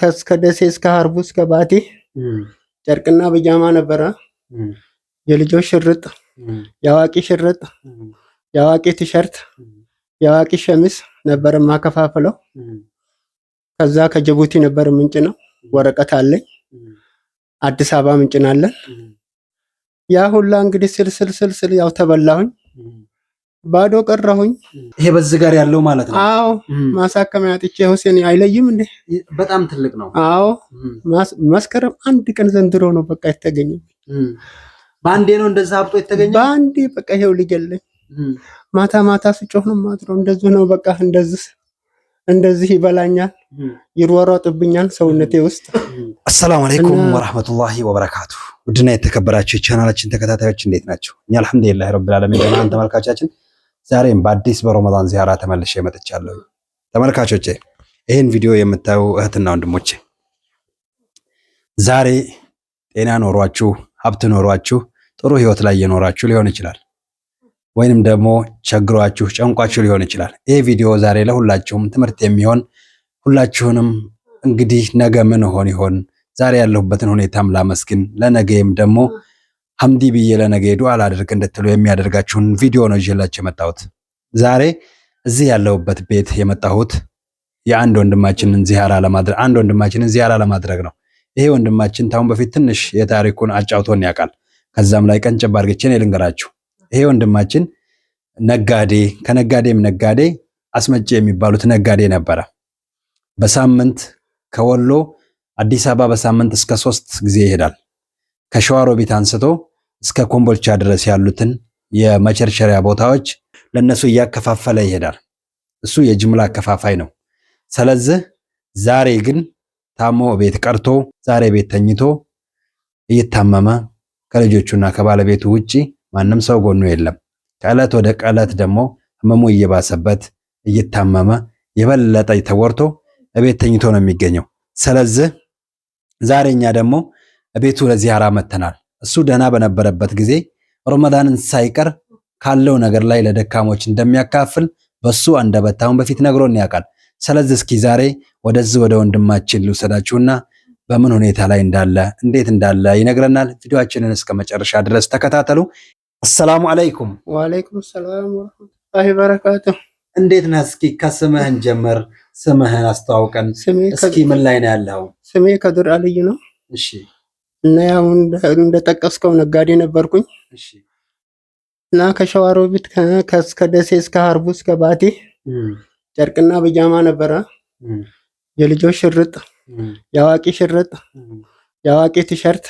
ከእስከ ደሴ እስከ ሀርቡ እስከ ባቴ ጨርቅና ብጃማ ነበረ። የልጆች ሽርጥ፣ የአዋቂ ሽርጥ፣ የአዋቂ ቲሸርት፣ የአዋቂ ሸሚዝ ነበር ማከፋፍለው። ከዛ ከጅቡቲ ነበር ምንጭ ነው። ወረቀት አለኝ። አዲስ አበባ ምንጭናለን። ያ ሁላ እንግዲህ ስልስል ያው ተበላሁኝ፣ ባዶ ቀረሁኝ። ይሄ በዚህ ጋር ያለው ማለት ነው። አዎ ማሳከሚያ አጥቼ ሁሴን አይለይም እንዴ? በጣም ትልቅ ነው። አዎ መስከረም አንድ ቀን ዘንድሮ ነው በቃ የተገኘ። ባንዴ ነው እንደዛ አብጦ የተገኘ። ባንዴ በቃ ይሄው ሊገለኝ ማታ ማታ ስጮህ ነው ማድረው። እንደዚህ ነው በቃ እንደዚህ ይበላኛል፣ ይሯሯጥብኛል ሰውነቴ ውስጥ። አሰላሙ አለይኩም ወራህመቱላሂ ወበረካቱ። ውድና የተከበራችሁ የቻናላችን ተከታታዮች እንዴት ናቸው? እኛ አልሐምዱሊላህ ረብል ዓለሚን። እናንተ ተመልካቾቻችን ዛሬም በአዲስ በረመዳን ዚያራ ተመልሼ መጥቻለሁ። ተመልካቾቼ ይህን ቪዲዮ የምታዩ እህትና ወንድሞቼ ዛሬ ጤና ኖሯችሁ ሀብት ኖሯችሁ ጥሩ ህይወት ላይ እየኖራችሁ ሊሆን ይችላል፣ ወይንም ደግሞ ቸግሯችሁ ጨንቋችሁ ሊሆን ይችላል። ይሄ ቪዲዮ ዛሬ ለሁላችሁም ትምህርት የሚሆን ሁላችሁንም እንግዲህ ነገ ምን ይሆን ዛሬ ያለሁበትን ሁኔታም ላመስግን ለነገም ደግሞ ሐምዲ ብዬ ለነገ ዱዓ ላድርግ እንድትሉ የሚያደርጋችሁን ቪዲዮ ነው ይዤላችሁ የመጣሁት። ዛሬ እዚህ ያለሁበት ቤት የመጣሁት የአንድ ወንድማችንን ዚያራ ለማድረግ ነው። ይሄ ወንድማችን ታውን በፊት ትንሽ የታሪኩን አጫውቶን ያውቃል። ከዛም ላይ ቀንጨብ አድርጌ ልንገራችሁ። ይሄ ወንድማችን ነጋዴ፣ ከነጋዴም ነጋዴ አስመጪ የሚባሉት ነጋዴ ነበረ። በሳምንት ከወሎ አዲስ አበባ በሳምንት እስከ 3 ጊዜ ይሄዳል። ከሸዋሮቢት አንስቶ እስከ ኮምቦልቻ ድረስ ያሉትን የመቸርቸሪያ ቦታዎች ለነሱ እያከፋፈለ ይሄዳል። እሱ የጅምላ አከፋፋይ ነው። ስለዚህ ዛሬ ግን ታሞ ቤት ቀርቶ ዛሬ ቤት ተኝቶ እየታመመ ከልጆቹና ከባለቤቱ ውጪ ማንም ሰው ጎኑ የለም። ከዕለት ወደ ዕለት ደግሞ ህመሙ እየባሰበት እየታመመ የበለጠ ተወርቶ ቤት ተኝቶ ነው የሚገኘው። ስለዚህ ዛሬኛ ደግሞ ቤቱ ለዚያራ መተናል። እሱ ደህና በነበረበት ጊዜ ረመዳንን ሳይቀር ካለው ነገር ላይ ለደካሞች እንደሚያካፍል በሱ አንደበት አሁን በፊት ነግሮን ያውቃል። ስለዚህ እስኪ ዛሬ ወደ ወንድማችን ልውሰዳችሁና በምን ሁኔታ ላይ እንዳለ እንዴት እንዳለ ይነግረናል። ቪዲዮአችንን እስከ መጨረሻ ድረስ ተከታተሉ። አሰላሙ አለይኩም። ወአለይኩም ሰላም ወራህመቱላሂ ወበረካቱሁ። እንዴት ነህ? እስኪ ከስምህን ጀምር። ስምህን አስተዋውቀን። እስኪ ምን ላይ ነው ያለው? ስሜ ከድር አልይ ነው። እሺ። እና ያው እንደጠቀስከው ነጋዴ ነበርኩኝ። እሺ። እና ከሸዋሮቢት ከእስከ ደሴ እስከ ሀርቡ እስከ ባቴ ጨርቅና ብጃማ ነበረ። የልጆች ሽርጥ፣ የአዋቂ ሽርጥ፣ የአዋቂ ቲሸርት፣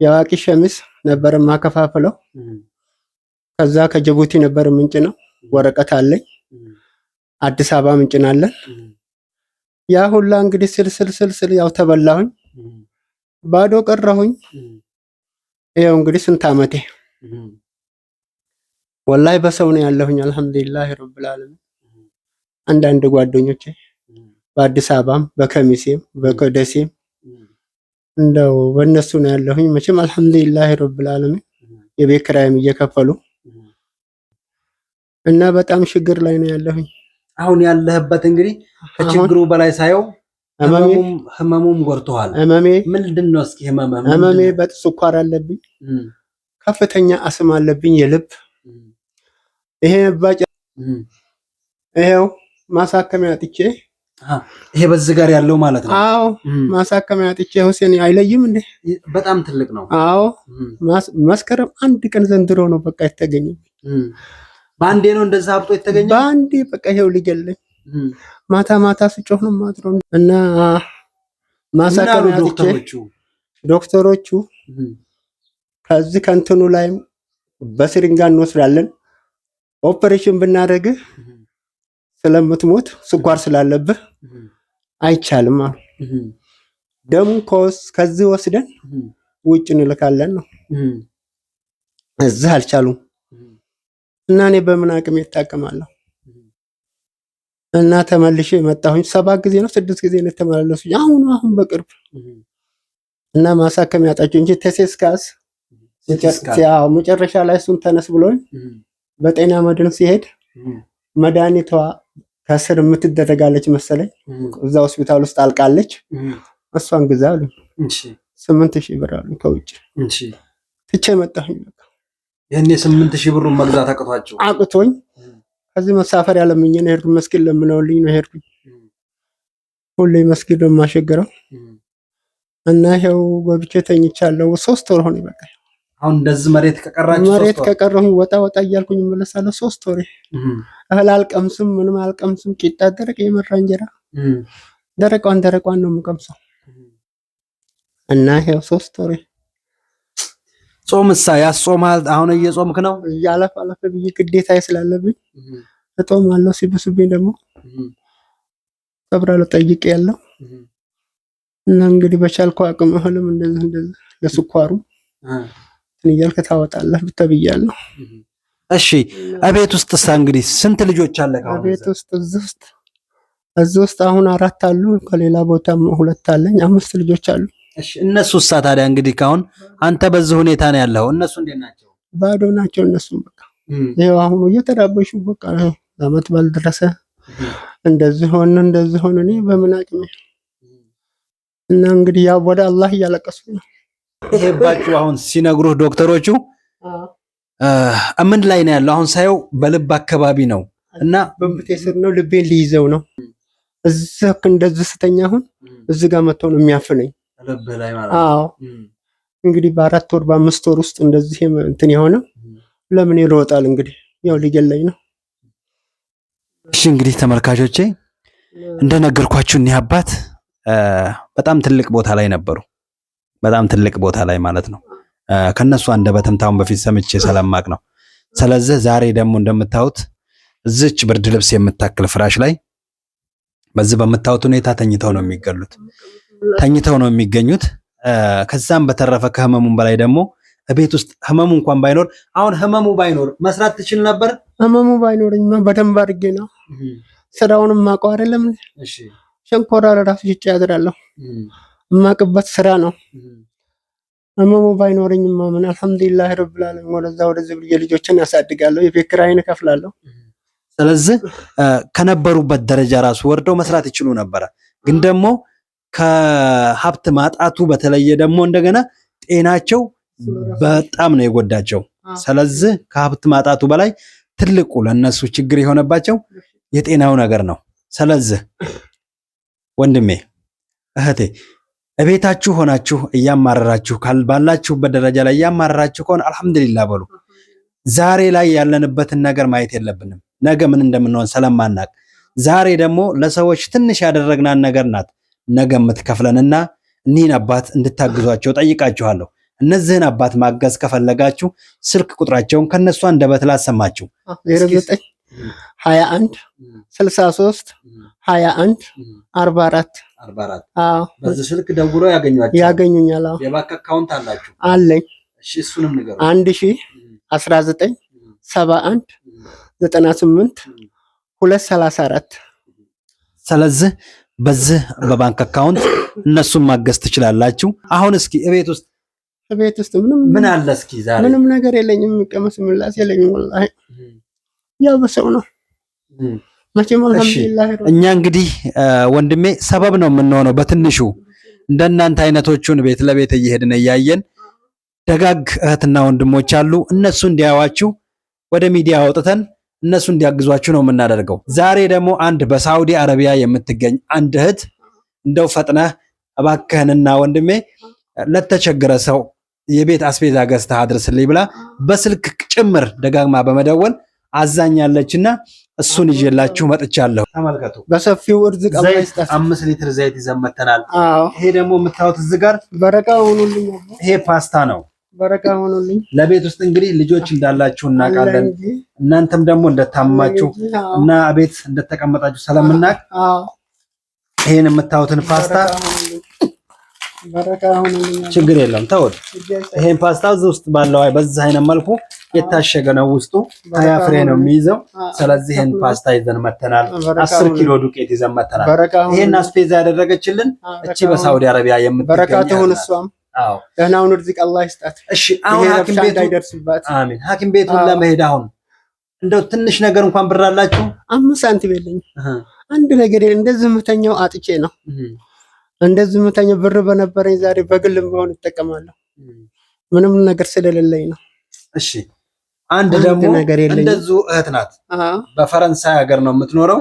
የአዋቂ ሸሚዝ ነበር ማከፋፍለው። ከዛ ከጅቡቲ ነበር ምንጭ ነው። ወረቀት አለኝ። አዲስ አበባ ምንጭናለን። ያ ሁላ እንግዲህ ስልስል ያው ተበላሁኝ፣ ባዶ ቀረሁኝ። ይኸው እንግዲህ ስንት ዓመቴ ወላሂ በሰው ነው ያለሁኝ። አልሐምዱሊላህ ረብል ዓለሚን። አንዳንድ ጓደኞቼ በአዲስ አበባም በከሚሴም በደሴም እንደው በእነሱ ነው ያለሁኝ። መቼም አልሐምዱሊላህ ረብል ዓለሚን የቤት ኪራይም እየከፈሉ እና በጣም ችግር ላይ ነው ያለሁኝ። አሁን ያለህበት እንግዲህ ከችግሩ በላይ ሳይው ህመሙም ጎርቶሃል። ምንድነው እስኪ ህመሜ በስኳር አለብኝ፣ ከፍተኛ አስም አለብኝ፣ የልብ ይሄ ባጭ ይሄው ማሳከሚያ አጥቼ ይሄ በዚህ ጋር ያለው ማለት ነው። አዎ ማሳከሚያ አጥቼ ሁሴን አይለይም እንዴ? በጣም ትልቅ ነው። አዎ መስከረም አንድ ቀን ዘንድሮ ነው በቃ የተገኘ። ባንዴ ነው እንደዛ አብጦ የተገኘ። ባንዴ በቃ ይሄው ሊገለኝ ማታ ማታ ስጮህ ነው ማድረው። እና ማሳከሚያ አጥቼ ዶክተሮቹ ከዚህ ከእንትኑ ላይ በስሪንጋ እንወስዳለን፣ ኦፕሬሽን ብናደርግህ ስለምትሞት ስኳር ስላለብህ አይቻልም አሉ። ደሙ ከዚህ ወስደን ውጭ እንልካለን ነው። እዚህ አልቻሉም። እና እኔ በምን አቅም ይታከማለሁ? እና ተመልሼ መጣሁኝ። 7 ጊዜ ነው 6 ጊዜ ነው ተመላለሱኝ። አሁን በቅርብ እና ማሳከሚያ አጣችሁ እንጂ ተሴስካስ መጨረሻ ላይ እሱን ተነስ ብሎኝ በጤና መድን ሲሄድ መድኃኒቷ ከስር የምትደረጋለች መሰለኝ እዛ ሆስፒታል ውስጥ አልቃለች። እሷን ግዛ አሉኝ። 8000 ብር አሉኝ ከውጭ። ትቼ መጣሁኝ። በቃ ያኔ 8000 ብሩን መግዛት አቅቶኝ ከዚህ መሳፈሪያ ለምኜ ነው ሄድኩኝ። መስጊድ ለምነውልኝ ነው ሄድኩኝ። ሁሌ መስጊድ ነው የማሸገረው እና ይኸው ገብቼ ተኝቻለሁ። 3 ወር ሆነኝ። በቃ አሁን እንደዚህ መሬት ከቀረሁኝ ወጣ እያልኩኝ እመለሳለሁ። 3 ወር እህል አልቀምስም፣ ምንም አልቀምስም። ቂጣ ደረቅ የመራ እንጀራ ደረቋን ነው የምቀምሰው እና ይኸው 3 ወር። ጾምሳ ያጾማል? አሁን እየጾምክ ነው? እያለፍ ብዬ ግዴታ ስላለብኝ እጾማለሁ። ሲብስብኝ ደግሞ ሰብራለሁ ጠይቄ ያለው እና እንግዲህ በቻልኩ አቅም እህልም እንደዚህ ለስኳሩ እያልክ ታወጣለህ ተብያለሁ። እሺ አቤት ውስጥ እንግዲህ ስንት ልጆች አለ? አቤት ውስጥ እዚህ ውስጥ አሁን 4 አሉ። ከሌላ ቦታም 2 አለኝ። 5 ልጆች አሉ። እሺ እነሱስ ታዲያ እንግዲህ ካሁን አንተ በዚህ ሁኔታ ነው ያለው፣ እነሱ እንዴት ናቸው? ባዶ ናቸው። እነሱም በቃ ይሄው አሁን እየተራበሹ በቃ አመት ባልደረሰ እንደዚህ ሆነ እኔ በምን አቅሜ እና እንግዲህ ያው ወደ አላህ እያለቀሱ ነው። ይሄባችሁ አሁን ሲነግሩህ ዶክተሮቹ ምን ላይ ነው ያለው? አሁን ሳየው በልብ አካባቢ ነው እና በብቴ ስር ነው። ልቤን ሊይዘው ነው። እዚህ እንደዚህ ስተኛ አሁን እዚህ ጋር መጥቶ ነው የሚያፍነኝ ልብ ላይ ማለት ነው። አዎ እንግዲህ በ4 ወር በ5 ወር ውስጥ እንደዚህ እንትን የሆነው ለምን ይሮጣል? እንግዲህ ያው ሊገለኝ ነው። እሺ እንግዲህ ተመልካቾቼ እንደነገርኳችሁ እኒህ አባት በጣም ትልቅ ቦታ ላይ ነበሩ። በጣም ትልቅ ቦታ ላይ ማለት ነው። ከነሱ አንደበትም ታውን በፊት ሰምቼ ስለማቅ ነው። ስለዚህ ዛሬ ደግሞ እንደምታዩት እዚች ብርድ ልብስ የምታክል ፍራሽ ላይ በዚህ በምታዩት ሁኔታ ተኝተው ነው የሚገኙት። ከዛም በተረፈ ከህመሙም በላይ ደግሞ ቤት ውስጥ ህመሙ እንኳን ባይኖር አሁን ህመሙ ባይኖር መስራት ትችል ነበር? ህመሙ ባይኖርኝማ በደንብ አድርጌ ነው ስራውንም ማውቀው አይደለም። እሺ ሸንኮራ ለራሱ ሽጬ ያድራለሁ። የማውቅበት ስራ ነው። ህመሙ ባይኖርኝማ ምን አልሐምዱሊላህ ረብል ዓለሚን ወደዚህ ብዬ ልጆችን ያሳድጋለሁ፣ የቤት ኪራይን እከፍላለሁ። ስለዚህ ከነበሩበት ደረጃ ራሱ ወርደው መስራት ይችሉ ነበረ። ግን ደግሞ ከሀብት ማጣቱ በተለየ ደግሞ እንደገና ጤናቸው በጣም ነው የጎዳቸው። ስለዚህ ከሀብት ማጣቱ በላይ ትልቁ ለነሱ ችግር የሆነባቸው የጤናው ነገር ነው። ስለዚህ ወንድሜ እህቴ እቤታችሁ ሆናችሁ እያማረራችሁ ባላችሁበት ደረጃ ላይ እያማረራችሁ ከሆነ አልሐምዱሊላህ በሉ። ዛሬ ላይ ያለንበትን ነገር ማየት የለብንም፣ ነገ ምን እንደምንሆን ስለማናቅ። ዛሬ ደግሞ ለሰዎች ትንሽ ያደረግናን ነገር ናት ነገ የምትከፍለንና እኒህን አባት እንድታግዟቸው ጠይቃችኋለሁ። እነዚህን አባት ማገዝ ከፈለጋችሁ ስልክ ቁጥራቸውን ከነሱ አንደበት ላሰማችሁ። 09 21 63 21 44 አዎ በዚህ ስልክ ደውሎ ያገኙኛል። አዎ የባንክ አካውንት አላችሁ? አለኝ። እሺ እሱንም ንገሩ። 1019 71 98 234። ስለዚህ በዚህ በባንክ አካውንት እነሱን ማገዝ ትችላላችሁ። አሁን እስኪ እቤት ውስጥ ምን አለ? እስኪ ዛሬ ምንም ነገር የለኝም። የሚቀመስ ምላስ የለኝም። ወላሂ ያው በሰው ነው መቼም አልሐምዱሊላህ። እኛ እንግዲህ ወንድሜ ሰበብ ነው የምንሆነው በትንሹ እንደናንተ አይነቶቹን ቤት ለቤት እየሄድን እያየን ደጋግ እህትና ወንድሞች አሉ። እነሱ እንዲያዋችሁ ወደ ሚዲያ አውጥተን እነሱ እንዲያግዟችሁ ነው የምናደርገው። ዛሬ ደግሞ አንድ በሳውዲ አረቢያ የምትገኝ አንድ እህት እንደው ፈጥነህ እባክህንና ወንድሜ ለተቸገረ ሰው የቤት አስቤዛ ገዝተህ አድርስልኝ ብላ በስልክ ጭምር ደጋግማ በመደወል አዛኛለችና እሱን ይዤላችሁ መጥቻለሁ። ተመልከቱ። በሰፊው እርዝቅ 5 ሊትር ዘይት ይዘን መተናል። ይሄ ደግሞ የምታዩት እዚህ ጋር በረካ ሆኖልኝ፣ ይሄ ፓስታ ነው። በረካ ሆኖልኝ። ለቤት ውስጥ እንግዲህ ልጆች እንዳላችሁ እናውቃለን። እናንተም ደግሞ እንደታማችሁ እና ቤት እንደተቀመጣችሁ ስለምናውቅ ይሄን የምታዩትን ፓስታ በረካ ሆኖልኝ። ችግር የለም ተውት። ይሄን ፓስታ እዚህ ውስጥ ባለው በዚህ አይነት መልኩ የታሸገ ነው። ውስጡ 20 ፍሬ ነው የሚይዘው። ስለዚህ ይሄን ፓስታ ይዘን መተናል። 10 ኪሎ ዱቄት ይዘን መተናል። ይሄን አስፔዛ ያደረገችልን እቺ በሳውዲ አረቢያ የምትገኝ በረካ ትሁን እሷም። አዎ ደህናውን ርዝቅ አላህ ይስጣት። እሺ አሁን ሐኪም ቤቱ እንዳይደርስባት አሜን። ሐኪም ቤቱን ለመሄድ አሁን እንደው ትንሽ ነገር እንኳን ብር አላችሁ? 5 ሳንቲም የለኝም። አንድ ነገር እንደዚህ የምተኛው አጥቼ ነው። እንደዚህ የምተኛው ብር በነበረኝ ዛሬ በግልም ቢሆን እጠቀማለሁ። ምንም ነገር ስለሌለኝ ነው። እሺ አንድ ደግሞ እንደዚሁ እህት ናት። በፈረንሳይ ሀገር ነው የምትኖረው።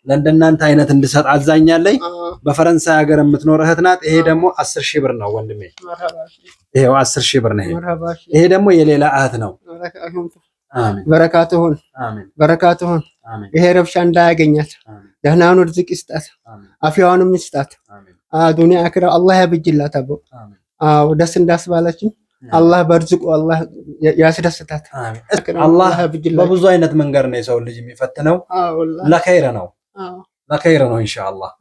ለእንደናንተ አይነት እንድሰጥ አዛኛለኝ። በፈረንሳይ ሀገር የምትኖር እህት ናት። ይሄ ደግሞ 10,000 ብር ነው ወንድሜ። ይሄው 10,000 ብር ነው። ይሄ ደግሞ የሌላ እህት ነው። አሜን። በረካቱን አሜን። በረካቱን አሜን። ይሄ ረብሻ እንዳያገኛት ደህናውን ርዝቅ ይስጣት፣ አፍያውንም ይስጣት። ዱንያ አኺራ አላህ ያብጅላት። አዎ ደስ እንዳስባለችኝ አላህ በርዝቁ አላህ ያስደስታት። አላህ በብዙ አይነት መንገድ ነው የሰው ልጅ የሚፈትነው። ለኸይር ነው ለኸይር ነው ኢንሻአላህ።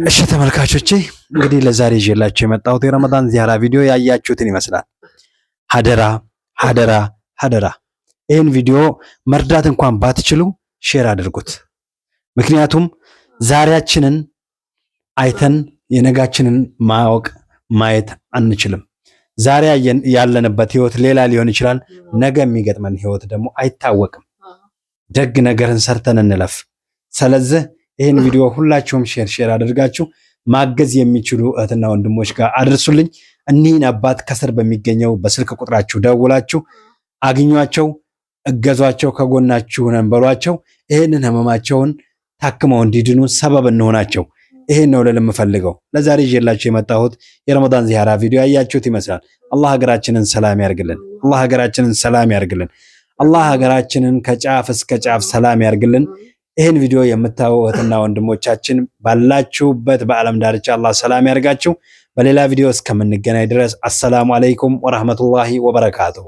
እሺ ተመልካቾቼ እንግዲህ ለዛሬ ይዤላችሁ የመጣሁት የረመዳን ዚያራ ቪዲዮ ያያችሁትን ይመስላል። ሀደራ ሀደራ ሀደራ ይህን ቪዲዮ መርዳት እንኳን ባትችሉ ሼር አድርጉት። ምክንያቱም ዛሬያችንን አይተን የነጋችንን ማየት አንችልም። ዛሬ ያለንበት ህይወት ሌላ ሊሆን ይችላል። ነገ የሚገጥመን ህይወት ደግሞ አይታወቅም። ደግ ነገርን ሰርተን እንለፍ። ስለዚህ ይህን ቪዲዮ ሁላችሁም ሼር አድርጋችሁ ማገዝ የሚችሉ እህትና ወንድሞች ጋር አድርሱልኝ። እኒህን አባት ከስር በሚገኘው በስልክ ቁጥራችሁ ደውላችሁ አግኟቸው፣ እገዟቸው፣ ከጎናችሁ ነን በሏቸው። ይህንን ህመማቸውን ታክመው እንዲድኑ ሰበብ እንሆናቸው። ይሄን ነው ለምፈልገው። ለዛሬ ይዤላችሁ የመጣሁት የረመዳን ዚያራ ቪዲዮ ያያችሁት ይመስላል። አላህ ሀገራችንን ሰላም ያርግልን። አላህ ሀገራችንን ሰላም ያርግልን። አላህ ሀገራችንን ከጫፍ እስከ ጫፍ ሰላም ያርግልን። ይሄን ቪዲዮ የምታዩ እህትና ወንድሞቻችን ባላችሁበት በዓለም ዳርቻ አላህ ሰላም ያርጋችሁ። በሌላ ቪዲዮ እስከምንገናኝ ድረስ አሰላሙ አለይኩም ወራህመቱላሂ ወበረካቱሁ።